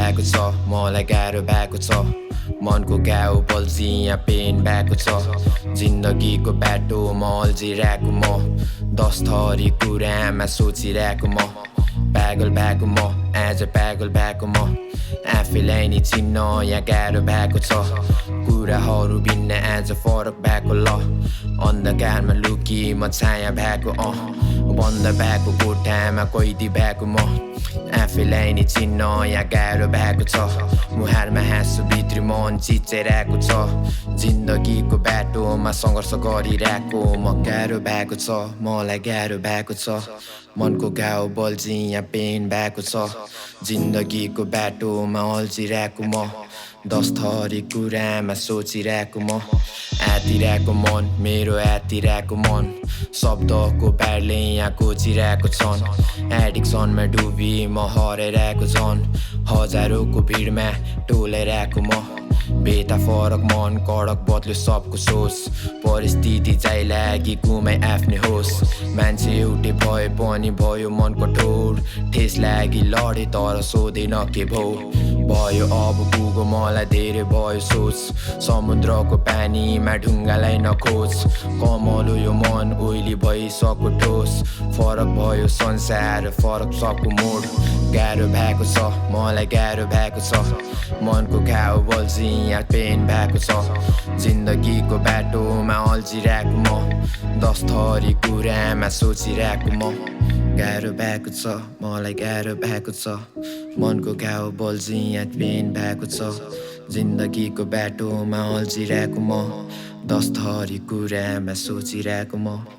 भएको छ मलाई गाह्रो भएको छ मनको घाउ बल्झी यहाँ पेन भएको छ जिन्दगीको बाटोमा अल्झिरहेको म 10 थरी कुरामा सोचिरहेको म पागल भएको म आज पागल भएको म आफैलाई नि चिन्न यहाँ गाह्रो भएको छ कुराहरू भिन्न आज फरक भएको ल अन्धकारमा लुकी म छाया भएको बन्द भएको कोठामा कैदी भएको म आफैलाई नि चिन्न यहाँ गाह्रो भएको छ मुहारमा हाँसो भित्री मन चिच्याइरहेको छ जिन्दगीको बाटोमा सङ्घर्ष गरिरहेको म गाह्रो भएको छ मलाई गाह्रो भएको छ मनको घाउ बल्झी यहाँ पेन भएको छ जिन्दगीको बाटोमा अल्झिरहेको म 10 थरी कुरामा सोचिरहेको म आतिरहेको मन मेरो आतिरहेको मन शब्दको बाढले यहाँ कोचिरहेको छन् एडिक्सनमा डुबी म हराइरहेको छन् हजारौँको भिडमा टोलाइरहेको म बेटा फरक मन कडक बद्ल्यो सबको सोच परिस्थिति चाहिँ लागि गुमाइ आफ्नै होस् मान्छे एउटै भए पनि भयो मन कठोर ठेस लागि लडे तर सोधेन के भयो अब पुगो मलाई धेरै भयो सोच समुद्रको पानीमा ढुङ्गालाई नखोज कमलो यो मन ओइली भइसक्यो ठोस फरक भयो संसार फरक सबको मोड गाह्रो भएको छ मलाई गाह्रो भएको छ मनको घाउ बल्झी यहाँ पेन भएको छ जिन्दगीको बाटोमा अल्झिरहेको म 10 थरी कुरामा सोचिरहेको म गाह्रो भएको छ मलाई गाह्रो भएको छ मनको घाउ बल्झी यहाँ पेन भएको छ जिन्दगीको बाटोमा अल्झिरहेको म 10 थरी कुरामा सोचिरहेको म